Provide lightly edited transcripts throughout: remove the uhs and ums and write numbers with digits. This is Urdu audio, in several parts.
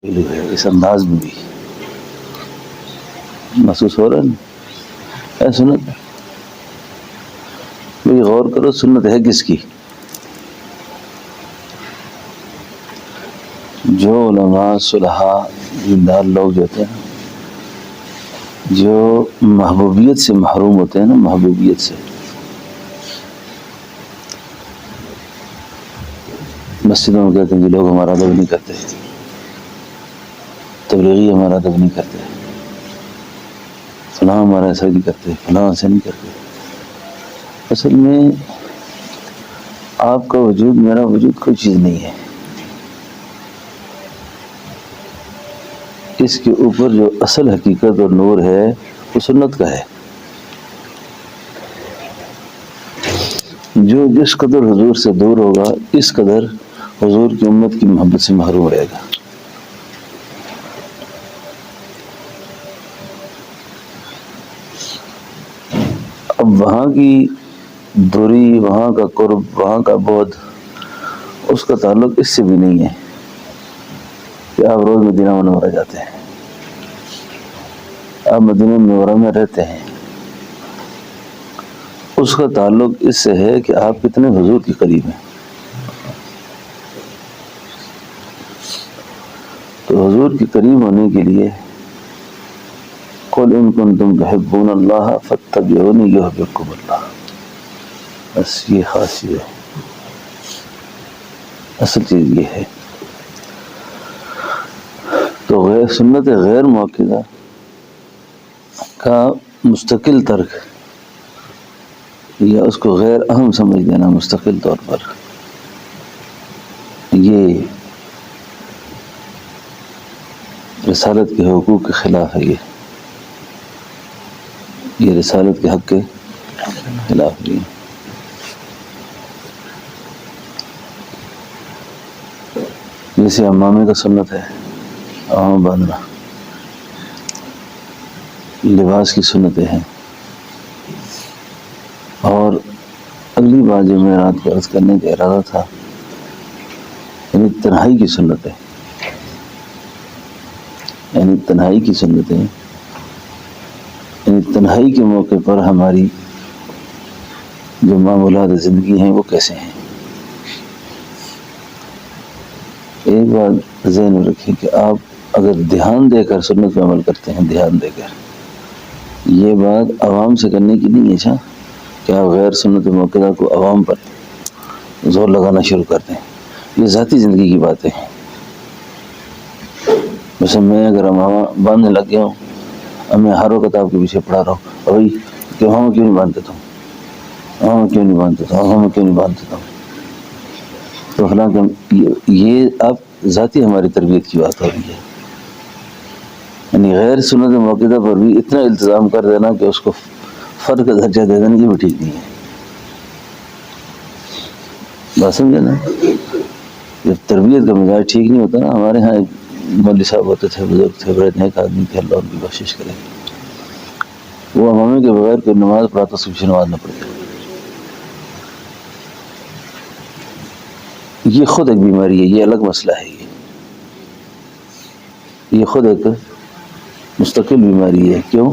اس انداز میں بھی محسوس ہو رہا ہے اے سنت بھئی غور کرو، سنت ہے کس کی؟ جو علماء صلحاء دیندار لوگ جو ہوتے ہیں، جو محبوبیت سے محروم ہوتے ہیں نا، محبوبیت سے، مسجدوں میں کہتے ہیں کہ لوگ ہمارا ادب نہیں کرتے، تبلیغی ہمارا ادب نہیں کرتے، فلاں ہمارا ایسا نہیں کرتے، فلاں ایسا نہیں کرتے۔ اصل میں آپ کا وجود میرا وجود کوئی چیز نہیں ہے، اس کے اوپر جو اصل حقیقت اور نور ہے وہ سنت کا ہے۔ جو جس قدر حضور سے دور ہوگا اس قدر حضور کی امت کی محبت سے محروم رہے گا۔ اب وہاں کی دوری، وہاں کا قرب، وہاں کا بعد، اس کا تعلق اس سے بھی نہیں ہے کہ آپ روز مدینہ منورہ جاتے ہیں، آپ مدینہ منورہ میں رہتے ہیں، اس کا تعلق اس سے ہے کہ آپ کتنے حضور کے قریب ہیں۔ تو حضور کے قریب ہونے کے لیے قُلْ إِن كُنتُمْ تُحِبُّونَ اللَّهَ فَاتَّبِعُونِي يُحْبِبْكُمُ اللَّهُ۔ بس یہ خاص چیز ہے، اصل چیز یہ ہے۔ تو سنت غیر موقدہ کا مستقل ترک یا اس کو غیر اہم سمجھ دینا مستقل طور پر، یہ رسالت کے حقوق کے خلاف ہے، یہ رسالت کے حق کے خلاف ہے۔ جیسے امامے کا سنت ہے، امامہ باندھنا، لباس کی سنتیں ہیں، اور اگلی بات جو میں رات کو عرض کرنے کا ارادہ تھا، یعنی تنہائی کی سنتیں، یعنی تنہائی کی سنتیں، یعنی تنہائی کے موقع پر ہماری جو معمولات زندگی ہیں وہ کیسے ہیں۔ ایک بات ذہن میں رکھیں کہ آپ اگر دھیان دے کر سنت پہ عمل کرتے ہیں، دھیان دے کر، یہ بات عوام سے کرنے کی نہیں ہے کہ آپ غیر سنت موقعہ کو عوام پر زور لگانا شروع کر دیں، یہ ذاتی زندگی کی باتیں ہیں۔ مثلا میں اگر امامہ باندھنے لگ گیا ہوں، اب میں ہر وقت آپ کے پیچھے پڑھا رہا ہوں، اور بھائی کہ امامہ کیوں نہیں باندھتے تم، امامہ کیوں نہیں باندھتے تم، امامہ کیوں نہیں باندھتے تم، تو حالانکہ یہ آپ ذاتی ہماری تربیت کی بات ہو رہی ہے۔ یعنی غیر سنت موقعہ پر بھی اتنا التزام کر دینا کہ اس کو فرد کا درجہ دے دینا، یہ بھی ٹھیک نہیں ہے۔ بات سمجھے نا؟ جب تربیت کا مزاج ٹھیک نہیں ہوتا نا، ہمارے ہاں ایک مولوی صاحب ہوتے تھے، بزرگ تھے، بڑے نیک آدمی تھے، اللہ ان کی بخشش کرے، وہ امامے کے بغیر کوئی نماز پڑھاتا، اس کی پیچھے نماز نہ پڑھتا۔ یہ خود ایک بیماری ہے، یہ الگ مسئلہ ہے، یہ خود ایک مستقل بیماری ہے۔ کیوں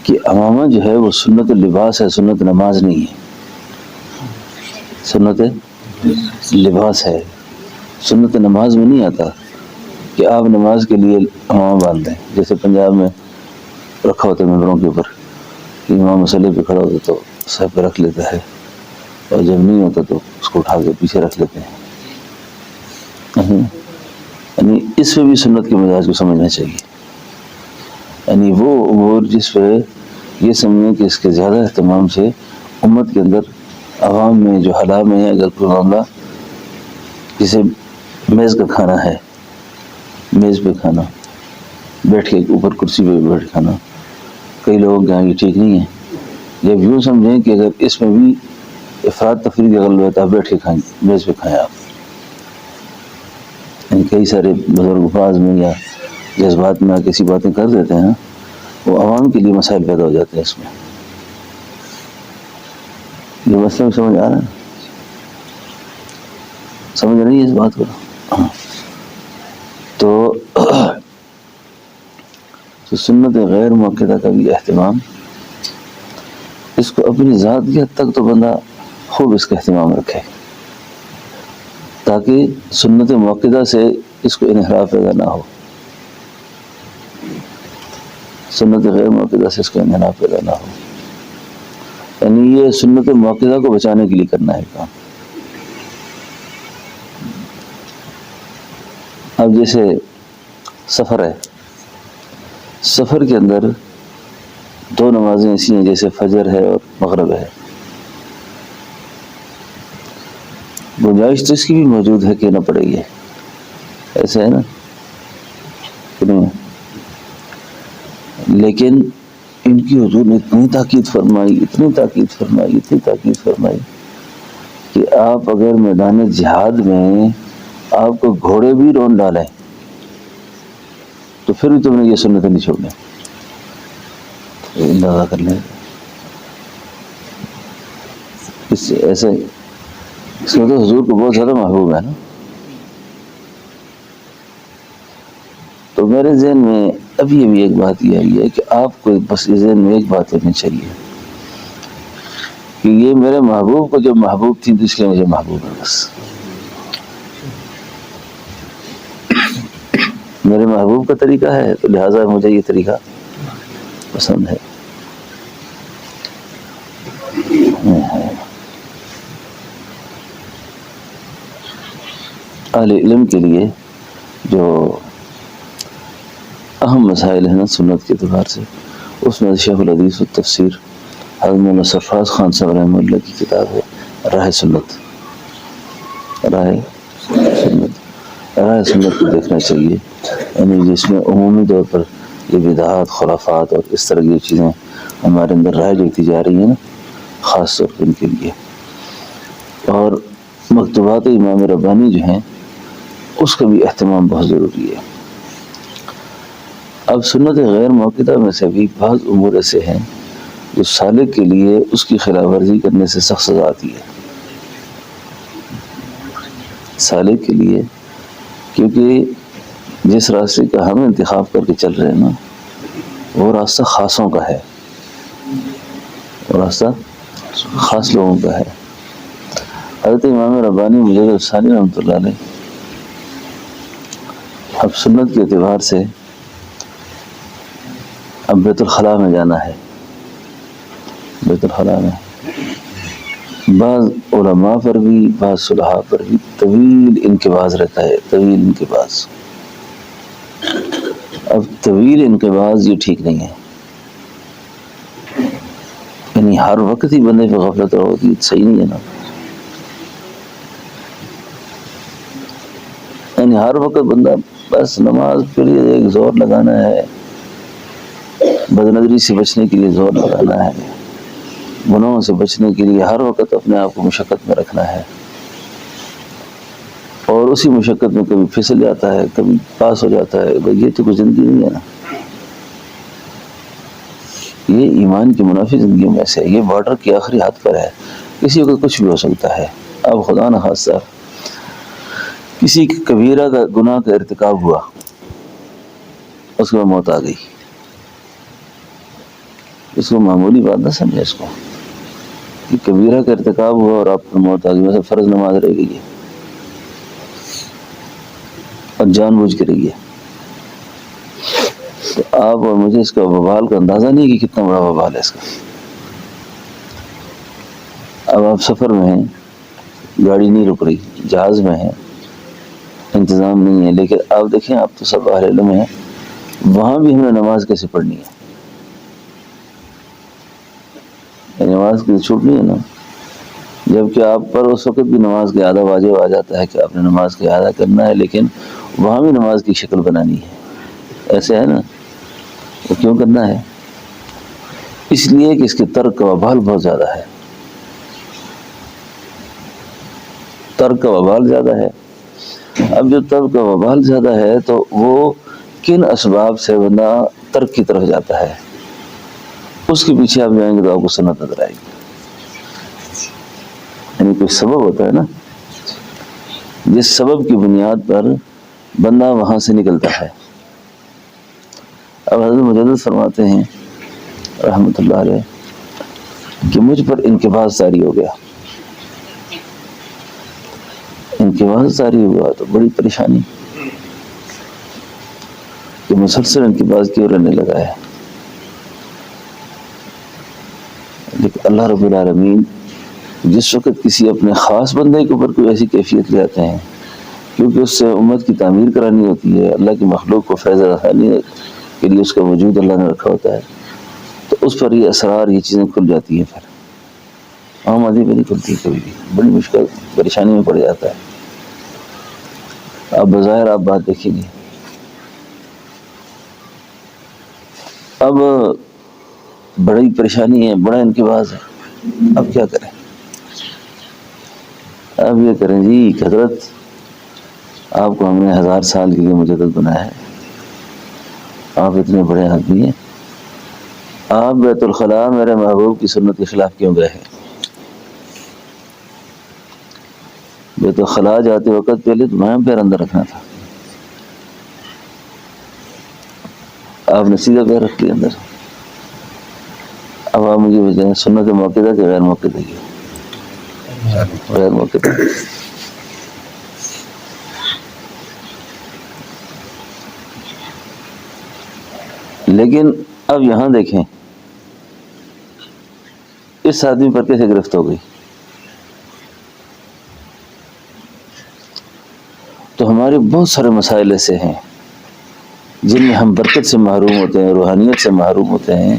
کہ امامہ جو ہے وہ سنت لباس ہے، سنت نماز نہیں ہے، سنت لباس ہے۔ سنت نماز میں نہیں آتا کہ آپ نماز کے لیے امامہ باندھ دیں، جیسے پنجاب میں رکھا ہوتا ہے ممبروں کے اوپر کہ امام مسئلے پہ کھڑا ہوتا تو سر پہ رکھ لیتا ہے، اور جب نہیں ہوتا تو اس کو اٹھا کے پیچھے رکھ لیتے ہیں۔ یعنی اس پہ بھی سنت کے مزاج کو سمجھنا چاہیے۔ یعنی وہ امور جس پہ یہ سمجھیں کہ اس کے زیادہ اہتمام سے امت کے اندر عوام میں جو حالات میں ہے، اگر کوئی معاملہ جسے میز کا کھانا ہے، میز پہ کھانا، بیٹھ کے اوپر کرسی پہ بیٹھ کھانا، کئی لوگوں کے یہاں یہ ٹھیک نہیں ہے۔ جب یوں سمجھیں کہ اگر اس میں بھی افراد تفریح کا غلبہ ہے تو آپ بیٹھ کے کھائیں، میز پہ کھائیں آپ۔ یعنی کئی سارے بزرگ الفاظ میں یا جذبات میں کسی باتیں کر دیتے ہیں، وہ عوام کے لیے مسائل پیدا ہو جاتے ہیں اس میں۔ یہ مسئلہ سمجھ آ رہا ہے؟ سمجھ رہی ہے اس بات کو؟ تو تو سنت غیر موقدہ کا بھی اہتمام، اس کو اپنی ذات کی حد تک تو بندہ خوب اس کا اہتمام رکھے، تاکہ سنت موقدہ سے اس کو انحراف پیدا نہ ہو، سنت غیر موقدہ سے اس کو انحراف پیدا نہ ہو۔ یعنی یہ سنت موقدہ کو بچانے کے لیے کرنا ہے کام۔ اب جیسے سفر ہے، سفر کے اندر دو نمازیں ایسی ہیں جیسے فجر ہے اور مغرب ہے، گنجائش تو اس کی بھی موجود ہے کہ نہ پڑے گی، ایسے ہے نا کہ نہیں؟ لیکن ان کی حضور نے اتنی تاکید فرمائی، اتنی تاکید فرمائی، اتنی تاکید فرمائی کہ آپ اگر میدان جہاد میں آپ کو گھوڑے بھی رون ڈالیں تو پھر بھی تم نے یہ سنتیں نہیں چھوڑنے، اندازہ کر لیں۔ ایسے اس میں تو حضور کو بہت زیادہ محبوب ہے نا۔ تو میرے ذہن میں ابھی ایک بات یہ آئی ہے کہ آپ کو بس ذہن میں ایک بات ہونی چاہیے کہ یہ میرے محبوب کو جب محبوب تھی تو اس لیے مجھے محبوب ہے، بس میرے محبوب کا طریقہ ہے تو لہٰذا مجھے یہ طریقہ پسند ہے۔ اہل علم کے لیے جو اہم مسائل ہیں نا سنت کے اعتبار سے، اس میں شیخ الحدیث والتفسیر حضرت مولانا سرفراز خان صاحب رحمہ اللہ کی کتاب ہے راہ سنت، راہ سنت کو دیکھنا چاہیے، یعنی جس میں عمومی طور پر یہ بدعات، خرافات اور اس طرح کی چیزیں ہمارے اندر رائج ہوتی جا رہی ہیں نا، خاص طور پر ان کے لیے۔ اور مکتوبات امام ربانی جو ہیں اس کا بھی اہتمام بہت ضروری ہے۔ اب سنت غیر موقدہ میں سے بھی بعض امور ایسے ہیں جو سالک کے لیے اس کی خلاف ورزی کرنے سے سخت سزا آتی ہے، سالک کے لیے، کیونکہ جس راستے کا ہم انتخاب کر کے چل رہے ہیں نا وہ راستہ خاصوں کا ہے، وہ راستہ خاص لوگوں کا ہے۔ حضرت امام ربانی مجدد الثانی رحمۃ اللہ علیہ اب سنت کے اعتبار سے اب بیت الخلاء میں جانا ہے، بیت الخلاء میں بعض علماء پر بھی بعض صلحاء پر بھی طویل انقباض رہتا ہے، طویل انقباض۔ اب طویل انقباض یہ ٹھیک نہیں ہے، یعنی ہر وقت ہی بندے پہ غفلت ہوتی صحیح نہیں ہے نا، یعنی ہر وقت بندہ بس نماز کے لیے ایک زور لگانا ہے، بد نظری سے بچنے کے لیے زور لگانا ہے، گناہوں سے بچنے کے لیے ہر وقت اپنے آپ کو مشقت میں رکھنا ہے، اور اسی مشقت میں کبھی پھسل جاتا ہے، کبھی پاس ہو جاتا ہے۔ بھئی یہ تو کوئی زندگی نہیں ہے نا، یہ ایمان کی منافی زندگیوں میں سے ہے، یہ بارڈر کی آخری حد پر ہے، کسی کو کچھ بھی ہو سکتا ہے۔ اب خدا نہ خواستہ کسی کبیرہ کا گناہ کا ارتکاب ہوا، اس کو موت آ گئی، اس کو معمولی بات نہ سمجھے، اس کو کہ کبیرہ کا ارتکاب ہوا اور آپ کو موت آ گئی، مثلا فرض نماز رہ گئی ہے اور جان بوجھ کے رہی ہے، تو آپ اور مجھے اس کا وبال کا اندازہ نہیں کہ کتنا بڑا وبال ہے اس کا۔ اب آپ سفر میں ہیں، گاڑی نہیں رک رہی، جہاز میں ہیں، انتظام نہیں ہے، لیکن آپ دیکھیں آپ تو سب اہل علم ہیں، وہاں بھی ہم نے نماز کیسے پڑھنی ہے، نماز کی چھوٹ نہیں ہے نا، جبکہ آپ پر اس وقت بھی نماز کا اعادہ واجب آ جاتا ہے کہ آپ نے نماز کا اعادہ کرنا ہے، لیکن وہاں بھی نماز کی شکل بنانی ہے، ایسے ہے نا، وہ کیوں کرنا ہے؟ اس لیے کہ اس کے ترک کا وبال بہت زیادہ ہے، ترک کا وبال زیادہ ہے۔ اب جو ترک کا وبال زیادہ ہے تو وہ کن اسباب سے بندہ ترک کی طرف جاتا ہے، اس کے پیچھے آپ جائیں گے تو آپ کو سنت نظر آئے گی، یعنی کوئی سبب ہوتا ہے نا، جس سبب کی بنیاد پر بندہ وہاں سے نکلتا ہے۔ اب حضرت مجدد فرماتے ہیں رحمۃ اللہ علیہ کہ مجھ پر انقباض طاری ہو گیا. انقباض طاری ہوا تو بڑی پریشانی کہ مسلسل انقباض کیوں رہنے لگا ہے. لیکن اللہ رب العالمین جس وقت کسی اپنے خاص بندے کے اوپر کوئی ایسی کیفیت لے آتے ہیں کیونکہ اس سے امت کی تعمیر کرانی ہوتی ہے, اللہ کی مخلوق کو فیض رسانی کے لیے اس کا وجود اللہ نے رکھا ہوتا ہے, تو اس پر یہ اسرار یہ چیزیں کھل جاتی ہیں. پھر عام آدمی پہ نہیں کھلتی, کبھی بھی بڑی مشکل پریشانی میں پڑ جاتا ہے. اب بظاہر آپ بات دیکھیں گے, اب بڑی پریشانی ہے, بڑا انقباض ہے, اب کیا کریں؟ اب یہ کریں جی حضرت آپ کو ہم نے 1000 سال کے لیے مجدد بنایا ہے, آپ اتنے بڑے آدمی ہیں, آپ بیت الخلاء میرے محبوب کی سنت کے خلاف کیوں گئے ہیں؟ بیت الخلاء جاتے وقت پہلے تمہیں پیر اندر رکھنا تھا, آپ نے سیدھا پیر رکھ لیا اندر. اب آپ مجھے بتائیں سنت موقعہ کہ غیر موقعہ کی؟ غیر موقعہ. لیکن اب یہاں دیکھیں اس آدمی پر کیسے گرفت ہو گئی. تو ہمارے بہت سارے مسائل ایسے ہیں جن میں ہم برکت سے محروم ہوتے ہیں, روحانیت سے محروم ہوتے ہیں.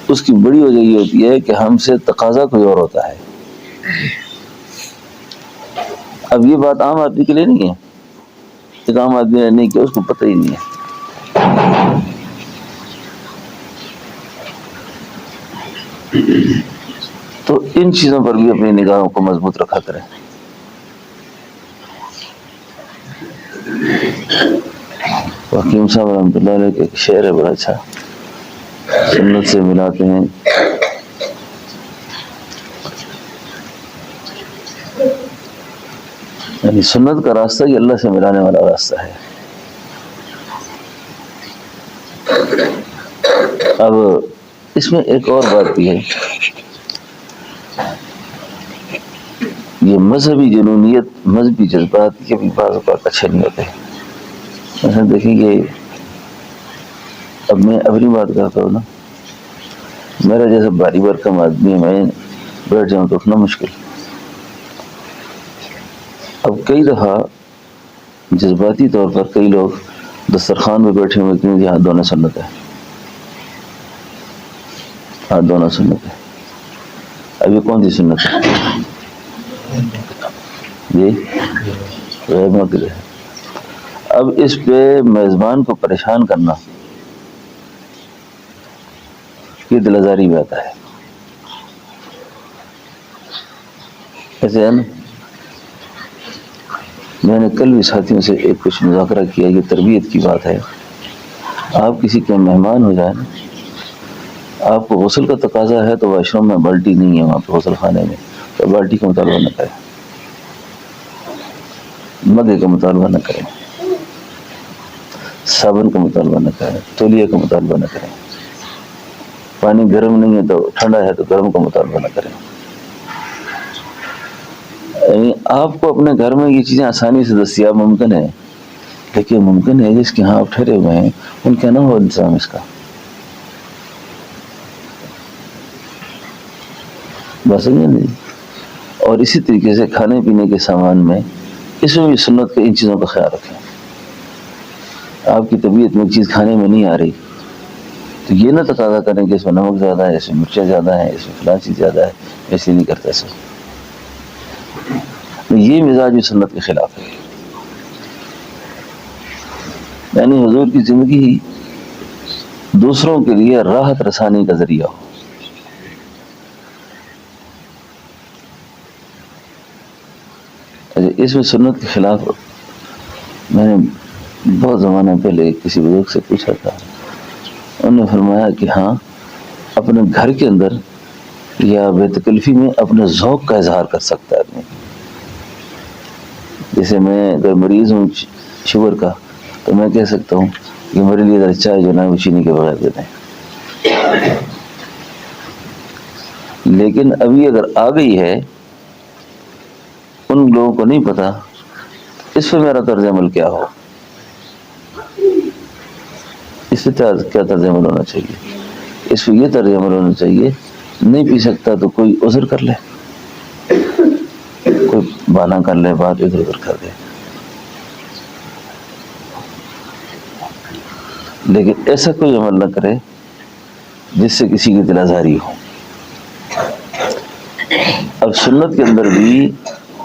اس کی بڑی وجہ یہ ہوتی ہے کہ ہم سے تقاضا کوئی اور ہوتا ہے. اب یہ بات عام آدمی کے لیے نہیں ہے, ایک عام آدمی نے نہیں کیا, اس کو پتہ ہی نہیں ہے. تو ان چیزوں پر بھی اپنی نگاہوں کو مضبوط رکھا کریں. حکیم صاحب رحمۃ اللہ علیہ کا ایک شعر ہے بڑا اچھا, سنت سے ملاتے ہیں یعنی سنت کا راستہ ہی اللہ سے ملانے والا راستہ ہے. اب اس میں ایک اور بات بھی ہے, یہ مذہبی جنونیت, مذہبی جذبات کے بھی بعض اوقات اچھے نہیں ہوتے. ایسا دیکھیں کہ اب میں اپنی بات کرتا ہوں نا, میرا جیسے باری برکم آدمی ہے, میں بیٹھ جاؤں تو اٹھنا مشکل. اب کئی دفعہ جذباتی طور پر کئی لوگ دسترخوان میں بیٹھے ہوئے کہ ہاتھ دھونا سنت ہے, ہاتھ دھونا سنت ہے. اب یہ کون سی سنت ہے؟ یہ غیر موقع ہے. اب اس پہ میزبان کو پریشان کرنا یہ دل آزاری میں آتا ہے. ایسے ہے نا, میں نے کل بھی ساتھیوں سے ایک کچھ مذاکرہ کیا, یہ تربیت کی بات ہے. آپ کسی کے مہمان ہو جائیں, آپ کو غسل کا تقاضا ہے تو واش روم میں بالٹی نہیں ہے وہاں پہ غسل خانے میں, تو بالٹی کا مطالبہ نہ کریں, مگے کا مطالبہ نہ کریں, صابن کا مطالبہ نہ کریں, تولیے کا مطالبہ نہ کریں. پانی گرم نہیں ہے تو ٹھنڈا ہے تو گرم کا مطالبہ نہ کریں. یعنی آپ کو اپنے گھر میں یہ چیزیں آسانی سے دستیاب ممکن ہے, لیکن ممکن ہے جس کے ہاں آپ ٹھہرے ہوئے ہیں ان کے نہ ہو انتظام اس کا. بس نہیں. اور اسی طریقے سے کھانے پینے کے سامان میں اس میں بھی سنت کے ان چیزوں کا خیال رکھیں. آپ کی طبیعت میں ایک چیز کھانے میں نہیں آ رہی تو یہ نہ تقاضا کریں کہ اس میں نمک زیادہ ہے, اس میں مرچیں زیادہ ہیں, اس میں فلاں چیز زیادہ ہے. ایسے نہیں کرتا سر, یہ مزاج بھی سنت کے خلاف ہے. یعنی حضور کی زندگی دوسروں کے لیے راحت رسانی کا ذریعہ ہو. اس میں سنت کے خلاف میں نے بہت زمانہ پہلے کسی بزرگ سے پوچھا تھا, انہوں نے فرمایا کہ ہاں اپنے گھر کے اندر یا بے تکلفی میں اپنے ذوق کا اظہار کر سکتا ہے آدمی. جیسے میں اگر مریض ہوں شوگر کا تو میں کہہ سکتا ہوں کہ میرے لیے ذرا چائے جو نا وہ چینی کے بغیر دے دیں. لیکن ابھی اگر آ گئی ہے، ان لوگوں کو نہیں پتا اس پہ میرا طرز عمل کیا ہو. اس سے کیا طرز عمل ہونا چاہیے؟ اس پہ یہ طرز عمل ہونا چاہیے، نہیں پی سکتا تو کوئی عذر کر لے، کوئی بہانہ کر لے، بات ادھر ادھر کر دے. لیکن ایسا کوئی عمل نہ کرے جس سے کسی کی دل آزاری ہو. اب سنت کے اندر بھی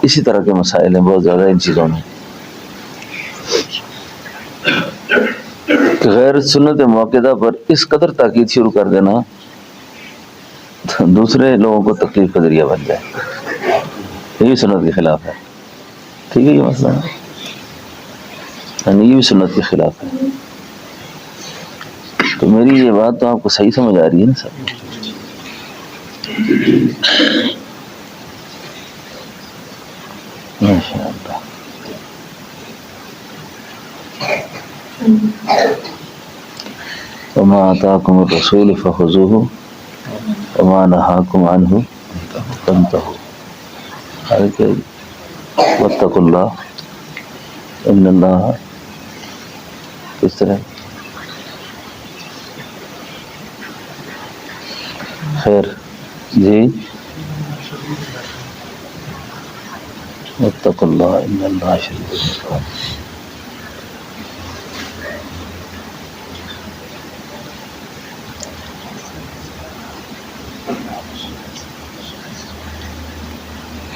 اسی طرح کے مسائل ہیں بہت زیادہ ان چیزوں میں. غیر سنت موقعہ پر اس قدر تاکید شروع کر دینا دوسرے لوگوں کو تکلیف کا ذریعہ بن جائے، یہ بھی سنت کے خلاف ہے. ٹھیک ہے، یہ مسئلہ ہے، یعنی یہ بھی سنت کے خلاف ہے. تو میری یہ بات تو آپ کو صحیح سمجھ آ رہی ہے نا سر؟ ماشاء اللہ. وما آتاکم الرسول فخذوہ وما نہاکم عنہ فانتہوا. واتقوا اللہ ان اللہ، کس طرح؟ خیر جی، واتقوا اللہ ان اللہ شدید العقاب.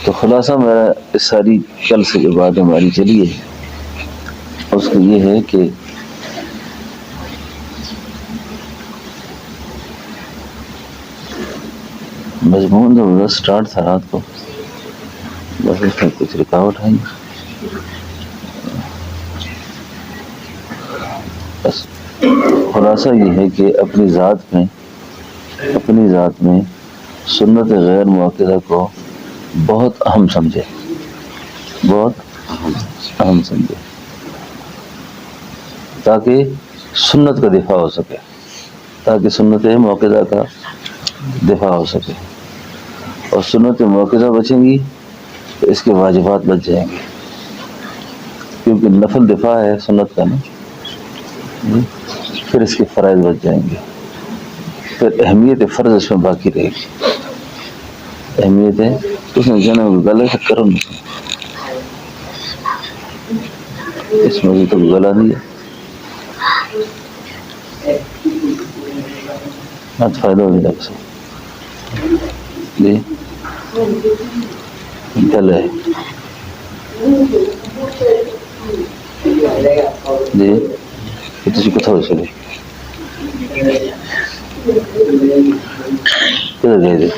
تو خلاصہ میرا اس ساری کل سے جو بات ہماری چلی ہے اس کو یہ ہے کہ مضمون زبردست سٹارٹ تھا رات کو، بس اس میں کچھ رکاوٹ ہے. بس خلاصہ یہ ہے کہ اپنی ذات میں سنت غیر موقعہ کو بہت اہم سمجھے، بہت اہم سمجھے، تاکہ سنت کا دفاع ہو سکے، تاکہ سنت موقعہ کا دفاع ہو سکے. اور سنت موقعہ بچیں گی تو اس کے واجبات بچ جائیں گے، کیونکہ نفل دفاع ہے سنت کا نا. پھر اس کے فرائض بچ جائیں گے، پھر اہمیت فرض اس میں باقی رہے گی. اہمیت ہے اس نے جنم گلے سے کرم اس میں بھی تو گلا نہیں ہے. فائدہ ہو جائے گا جی. گل ہے جی، تھی کتوں چلے کدھر گئے تھے؟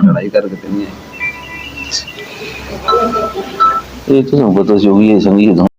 لڑائی کر کے یہ تو پتہ چوگی ہے سنگی